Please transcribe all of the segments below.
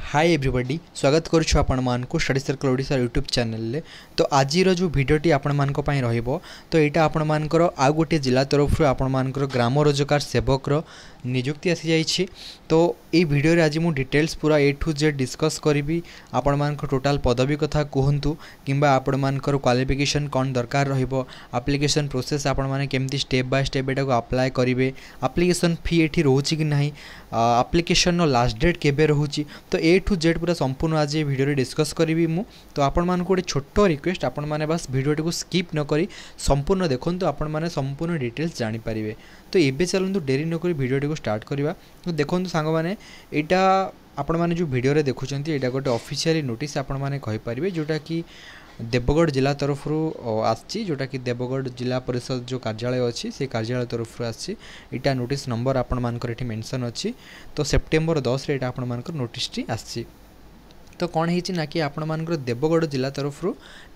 Hi everybody स्वागत करुछु आपण मानकु study circle Odisha YouTube channel रे। तो आज जो भिडियोटी आपण मानक पई रहिबो तो एटा आपण मानकर आ गोटे जिला तरफ आपण मानकर ग्राम रोजगार सेवक रो नियुक्ति आसी जाइछि। तो ये वीडियो रे आज मु डिटेल्स पूरा ए टू जेड डिस्कस करिवि। आपण मानक टोटल पदवी कथा कहंतु किंबा आपण मानकर क्वालिफिकेशन कोन दरकार रहिबो, एप्लीकेशन प्रोसेस आपण माने केमती स्टेप बाय स्टेप एटा को अप्लाई करिवे, एप्लीकेशन फी एठी रहउछि कि नाही, एप्लीकेशन नो लास्ट डेट केबे रहउछि। तो ए टू जेड पूरा संपूर्ण आज ये वीडियो रे डिस्कस करिवि मु। तो आपण मानक गोटे छोटो रिक्वेस्ट, आपण माने बस वीडियो को स्किप न करी संपूर्ण देखंतु, आपण माने संपूर्ण डिटेल्स जानि परिवे। तो एबे चलंतु डेरी न करी वीडियो को स्टार्ट करबा। तो देखंतु सांग माने एटा आपण माने जो वीडियो रे देखुचंती एटा गोटे ऑफिशियली नोटिस आपण माने कहि परिवे, जोटा कि देवगढ़ जिला तरफ आसी, जोटा कि देवगढ़ जिला परिषद जो कार्यालय अच्छी से कार्यालय तरफ आसी। इटा नोटिस नंबर आपण मानकर एठी मेंशन अच्छी। तो सेप्टेम्बर 10 रे एटा आपण मानकर नोटिस टी आसी। तो कौन है ना कि आपण मानकर देवगढ़ जिला तरफ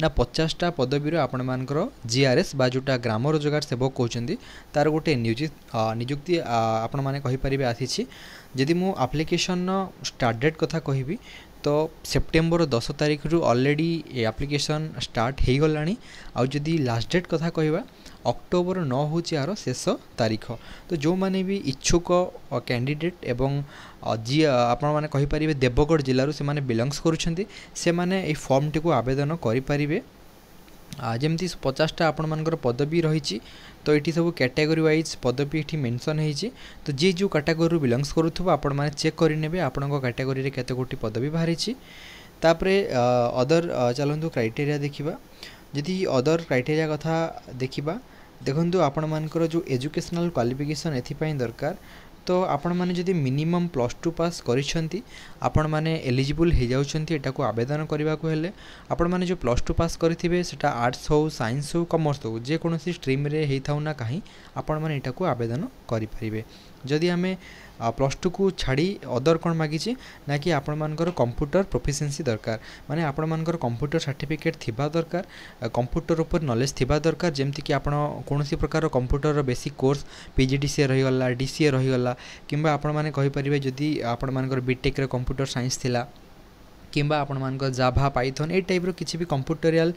ना 50टा पदवी आपण मानकर जीआरएस बा जोटा ग्राम रोजगार सेवक कहते तार गोटे नियुक्ति आपण माने कहि परिबे आसी। जदि मु एप्लीकेशन स्टार्ट डेट कथा कहबी तो सेप्टेम्बर 10 तारीख रु ऑलरेडी एप्लीकेशन स्टार्ट हो गलानी। आउ जदि लास्ट डेट कथा कहबा अक्टोबर 9 हूँ यार शेष तारीख। तो जो माने भी इच्छुक कैंडिडेट एवं जी आपण माने कहि परिबे देवगढ़ जिल्लारू से माने बिलोंग्स करूछंती से माने ए फॉर्म टी को आवेदन करि परिबे। जमती 50टा आपण मानकर पदवी रही। तो ये सब कैटेगरी वाइज पदवी ये मेंशन होती। तो जी जो कैटेगरी बिलोंग्स करुवा आपण माने चेक करेंगे आपण कैटेगरी रे केते गोटी पदवी बाहरी। तापरे अदर चलतु क्राइटेरिया देखा। जदि अदर क्राइटेरिया कथा देखा देखंतु आपण मानकर जो एजुकेशनल क्वालिफिकेशन एथिपाई दरकार। तो आपण माने जदि मिनिमम +2 पास करिसेंती आपण माने एलिजिबल हो जाउछंती एटा को आवेदन करबा को हेले। आपण माने जो +2 पास करिथिबे सेटा आर्ट्स हो, साइंस हो, कॉमर्स हो, जे कोनोसी स्ट्रीम रे हेइथाउ ना काहे आपण माने एटा को आवेदन करि परिबे। जदि आमे +2 को छाड़ी अदर कौन मागिचे ना कि आपण मानकर कंप्यूटर प्रोफिशिएंसी दरकार, माने आपण मानकर कंप्यूटर सर्टिफिकेट थिबा दरकार, कंप्यूटर ऊपर नॉलेज थिबा दरकार। जेमति कि आपण कोनोसी प्रकार कंप्यूटर बेसिक कोर्स पीजीडीसीए रही गला, डीसीए रही गला, किंबा आपण माने कहि परिबे जदि आपण मानकर बीटेक रे कंप्यूटर साइंस थिला किंबा आपण मानकर जाभा पाइथन ए टाइप रो किछि भी कंप्यूटरियल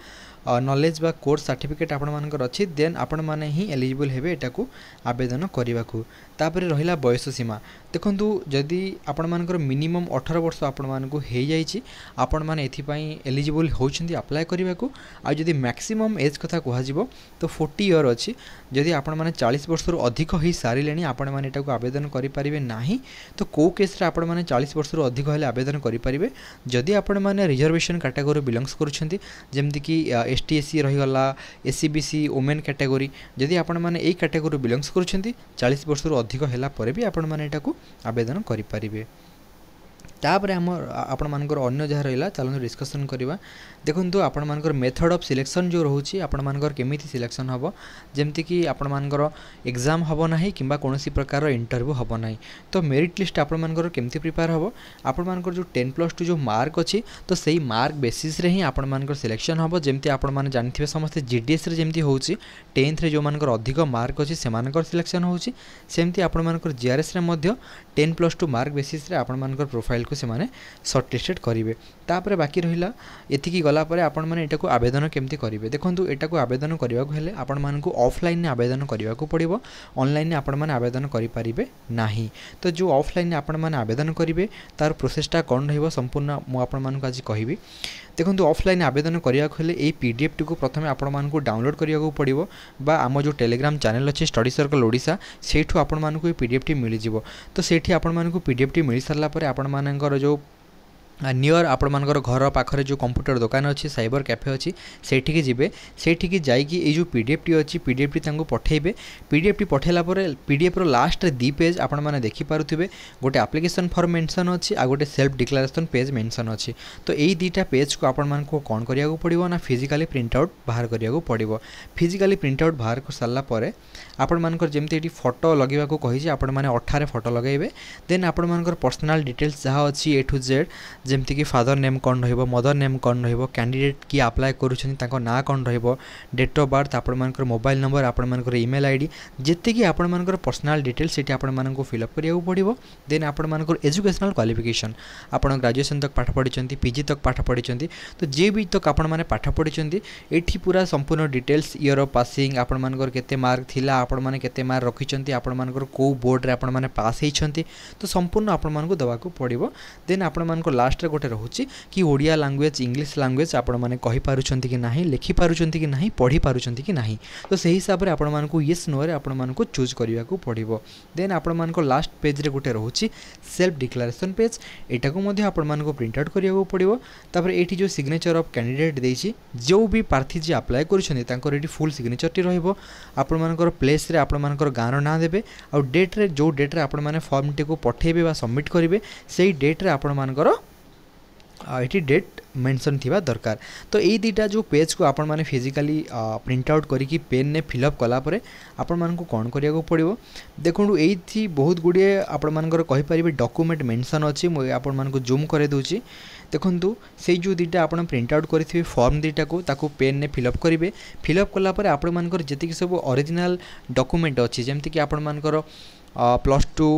नॉलेज बा कोर्स सर्टिफिकेट आपण मानकर अछि, देन आपण माने ही एलिजिबल हेबे एटा को आवेदन करबा को। तापरे रहिला बयस सीमा। देखंतु जदि आपण मानकर मिनिमम 18 वर्ष आपण मानको हे जाईछि आपण माने एथि पई एलिजिबल होउछंती अप्लाई करबा को। आ जदि मैक्सिमम एज कथा कुहा जिवो तो 40 इयर अछि। जदि आपण माने 40 वर्ष रु अधिक होई सारिलेनी आपण माने एटा को आवेदन करि परिबे नाही। तो को केस रे आपण माने 40 वर्ष रु अधिक हेले आवेदन करि परिबे। जदि आपण माने रिजर्वेशन कैटेगरी बिलोंग्स करूछंती जेमति कि एसटी एससी रही गला, एससी बीसी वुमेन कैटेगरी, जदि आपण माने एई कैटेगरी बिलोंग्स करूछंती 40 वर्ष रु अधिक हेला परे भी आपण माने एटा को आवेदन करि परिबे। तापर आपण मानकर अन्य जहाँ रहा चलते डिस्कसन करवा। देखंतु आपण मानकर मेथड ऑफ सिलेक्शन जो रोचे आपण मानकर केमिति सिलेक्शन हम, जमती कि आपण मानकर एग्जाम हम ना किंबा कोनोसी प्रकार इंटरव्यू हम ना। तो मेरिट लिस्ट आपण मानकर केमिति प्रिपेयर हम, आपण मानकर जो 10+2 जो मार्क अच्छी तो सही मार्क बेसिस रे ही आपण मानकर सिलेक्शन हम। जमती आपण माने जानथिबे समस्त जीडीएस रे जेमती होउची 10th रे जो मानकर अधिक मार्क अच्छी सेमानकर सिलेक्शन होउची, सेमती आपण मानकर जीआरएस रे मध्य 10+2 मार्क बेसिस रे आपण मानकर प्रोफाइल को सेमाने शॉर्टलिस्टेड करेंगे। तापर बाकी रहिला एतिकी गला परे आपण माने एटा को आवेदन केमती करेंगे। देखंतु एटा को आवेदन करबा को हेले आपण मानकु ऑफलाइन ने आवेदन करबा को पड़िबो, ऑनलाइन ने आपण माने आवेदन करि परिबे नाही। तो जो ऑफलाइन ने आपण माने आवेदन करिवे तार प्रोसेसटा कोन रहइबो संपूर्ण मु आपण मानकु आज कहिबी। देखंतु ऑफलाइन आवेदन करिया को हेले ए पीडीएफ टी को प्रथमे आपण मानकु डाउनलोड करिया को पड़िबो बा आम जो टेलीग्राम चैनल अछि स्टडी सर्कल ओडिसा सेठु आपण मानकु ए पीडीएफ टी मिलि जिवो। तो सेठी आपण मानकु पीडीएफ टी मिलि सरला परे आपण मानकर जो नियर आपण मानकर घर पाखरे जो कंप्यूटर दुकान अच्छी साइबर कैफे अच्छी सेठी जिबे, सेठी जाइकी ए जो पीडीएफ टी अच्छी पीडीएफ टी तांको पठेइबे। पीडीएफ टी पठेला परे पीडीएफ रो लास्ट रे 2 पेज आपण माने देखि पारुथिबे, गोटे एप्लीकेशन फॉर्म मेंशन अच्छी आ गोटे सेल्फ डिक्लेरेशन पेज मेंशन अच्छी। तो एई दुईटा पेज को आपण मानको कोन करिया को पड़िबो ना फिजिकली प्रिंट आउट बाहर करिया को पड़िबो। फिजिकली प्रिंट आउट बाहर कर सारला परे आपण मानकर जेमती एटी फोटो लगेबा को कहि जे आपण माने 18 फोटो लगेबे। देन आपण मानकर पर्सनल डिटेल्स जहाँ अच्छी ए टू जेड जेमती कि फादर नेम कौन रहिबो मदर नेम कौन रहिबो कैंडिडेट की अप्लाई करूछन ताको ना कौन रहिबो डेट ऑफ बर्थ आपण मानकर मोबाइल नंबर आपण मानकर ईमेल आईडी जेते कि आपण मानकर पर्सनल डिटेल्स सेठी आपण मानको फिल अप करिया पड़िबो। देन आपण मानकर एजुकेशनल क्वालिफिकेशन आपण ग्रेजुएशन तक पाठ पढ़िचंती पीजी तक पाठ पढ़िचंती तो जे भी तक आपण माने पाठ पढ़िचंती एठी पूरा संपूर्ण डिटेल्स ईयर ऑफ पासिंग आपण मानकर केते मार्क थिला आपण माने केते मार्क रखिचंती आपण मानकर को बोर्ड रे आपण माने पास हेइचंती तो संपूर्ण आपण मानको दवा को पड़िबो। देन आपण मानको लास्ट रे गोटे रहउची कि ओडिया लैंग्वेज इंग्लिश लैंग्वेज आपण माने कहि पारुचंती कि नाही लिखि पारुचंती कि नाही पढ़ी पारुचंती कि नाही तो सही हिसाब रे आपण मानको यस नो रे आपण मानको चूज करिया को पड़िबो। देन आपण मानको लास्ट पेज रे गोटे रहउची सेल्फ डिक्लेरेशन पेज एटा को मध्ये आपण मानको प्रिंट आउट करिया को पड़िबो। तापर एठी जो सिग्नेचर ऑफ कैंडिडेट देछि जो भी प्रार्थी जे अप्लाई करूछन तांकर एठी फुल सिग्नेचर टी रहिबो आपण मानकर प्लेस रे आपण मानकर गाँर ना देबे आ डेट रे जो डेट रे आपण माने फॉर्म टी को पठेबे बा सबमिट करिवे सेही डेट रे आपण मानकर एटी डेट मेंशन थिबा दरकार। तो यही दुटा जो पेज को आपण माने फिजिकली प्रिंट आउट करिकी पेन ने फिलअप कला परे आपण मानकु कोन करिया को पड़िबो देखु एथि बहुत गुड़िए आपण मानकर कहि परिबे डॉक्यूमेंट मेंशन अछि मो आपण मानकु जूम करे दोछि देखंतु से जो दुटा आपण प्रिंट आउट करिथिबे फॉर्म दुटा को ताको पेन ने फिलअप करिवे फिलअप कला परे आपण मानकर जति कि सब ओरिजिनल डॉक्यूमेंट अछि जेमति कि आपण मानकर +2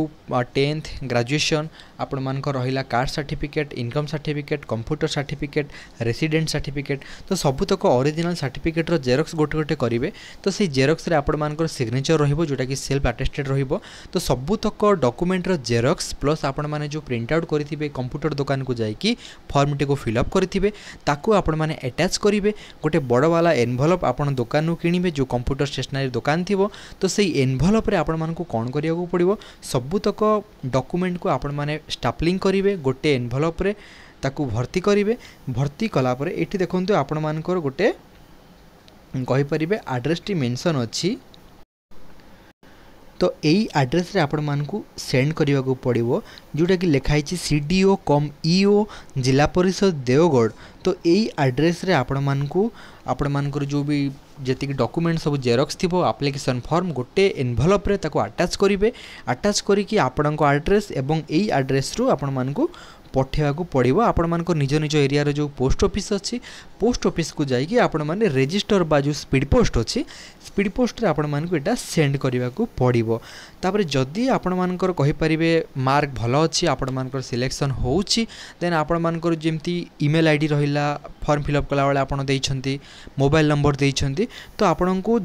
10th ग्रेजुएशन आपण मानकर रहिला caste certificate income certificate computer certificate resident certificate तो सबुतक ओरिजिनल सर्टिफिकेट रो जेरॉक्स गोटे गोटे करिवे तो से जेरॉक्स रे आपण मानकर सिग्नेचर रहिबो जोटा कि सेल्फ अटेस्टेड रहिबो तो सबुतक डॉक्यूमेंट रो जेरॉक्स प्लस आपण माने जो प्रिंट आउट करिथिबे कंप्यूटर दुकान को जाईकी फॉर्म टी को फिल अप करिथिबे ताकू आपण माने अटैच करिवे गोटे बड़ वाला एनवेलप आपण दुकान नु किनिबे जो कंप्यूटर स्टेशनरी दुकान थिबो तो सेही एनवेलप रे आपण मानकु कोन करिया को पड़िबो सबुतक डॉक्यूमेंट को आपण माने स्टापलिंग करिवे गोटे एनवेलप रे ताकू भर्ती करिवे भर्ती कला परे एठी देखंतु आपण मानकर गोटे कहि परिबे एड्रेस टी मेंशन अछि तो यही एड्रेस रे आपण मानकू सेंड करने को पड़ो जोटा कि लिखाई सीडीओ कम ईओ जिला परिषद देवगढ़ तो यही एड्रेस रे आपण मानकर जो भी जी डॉक्यूमेंट सब जेरॉक्स थी एप्लिकेशन फॉर्म गोटे एनवेलप रे ताको अटैच करेंगे अटैच करिकी आपण एड्रेस एवं यही एड्रेस रु आपण मानकू पठेवा को पड़ो आपण मानक निज निज एरिया रो जो पोस्ट ऑफिस अच्छी पोस्ट ऑफिस को जाइए आपण माने रजिस्टर बा जो स्पीड पोस्ट अच्छी स्पीड पोस्ट रे आपण मानक एटा सेंड करने को पड़ो तापर जदि आपण मानकर कहि परिबे मार्क भलो अच्छी आपण मानकर सिलेक्शन होउची देन आपण मानकर जेमती ईमेल आईडी रहिला फॉर्म फिलअप कला वाला आपण देइछंती मोबाइल नंबर देइछंती तो आपण को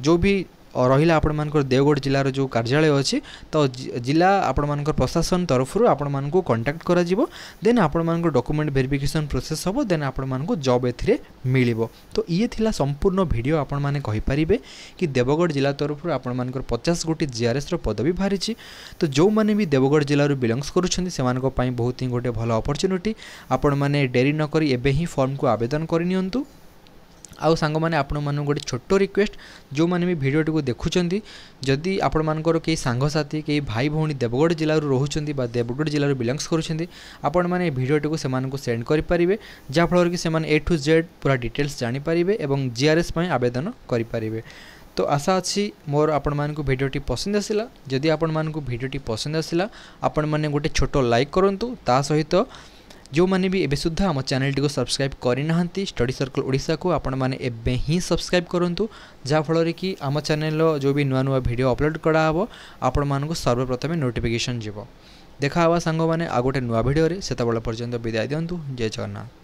जो भी रहिला आपण मानकर देवगढ़ जिलार जो कार्यालय अच्छी तो जिला आपण मानकर प्रशासन तरफ आपण मानक कांटेक्ट करा जिवो देन आपण मानकर डॉक्यूमेंट वेरिफिकेशन प्रोसेस हबो देन आपण मानक जॉब एथिरे मिलिबो। तो ये थिला संपूर्ण वीडियो आपण माने कहि परिबे कि देवगढ़ जिला तरफ आपण मानकर 50 गोटी जीआरएस रो पदवी बाहरिछि तो जो माने भी देवगढ़ जिला रो बिलोंग्स करूछन्ती सेमानक पई बहुत ही गोटे भलो अपॉर्चुनिटी आपण माने डेरी न करी एबे ही फॉर्म को आवेदन करिनियंतु। आउ सांग मैंने आपण मानक गोटे छोट रिक्वेस्ट जो मैंने भी वीडियो टी देखुंत जदि आपण मानकर कई सांगसाथी कई भाई भौणी देवगढ़ जिलूर रोचंती देवगढ़ जिलूर बिलोंग्स करुँच आपण मैंने वीडियो टी को सेंड करेंगे जहाँफल कि ए टू जेड पूरा डिटेल्स जानीपारे और जीआरएस आवेदन करेंगे। तो आशा अच्छी मोर आपण मानक वीडियोटी पसंद आसला जदि आपण मानक वीडियोटी पसंद आसला आपण मैंने गोटे छोट लाइक करूँ ता सहित जो मैंने भी एबे सुद्धा आम चैनल टी को सब्सक्राइब करना स्टडी सर्कल ओडिशा को आपण मैंने एबे ही सब्सक्राइब करूँ जहाँफल कि आम चैनल जो भी नुआ नुआ वीडियो अपलोड कराब आपण मानक सर्वप्रथमे नोटिफिकेशन जीव देखा सांग मैंने आ गोटे नुआ वीडियो से पर्यंत विदाय दिंतु। जय जगन्नाथ।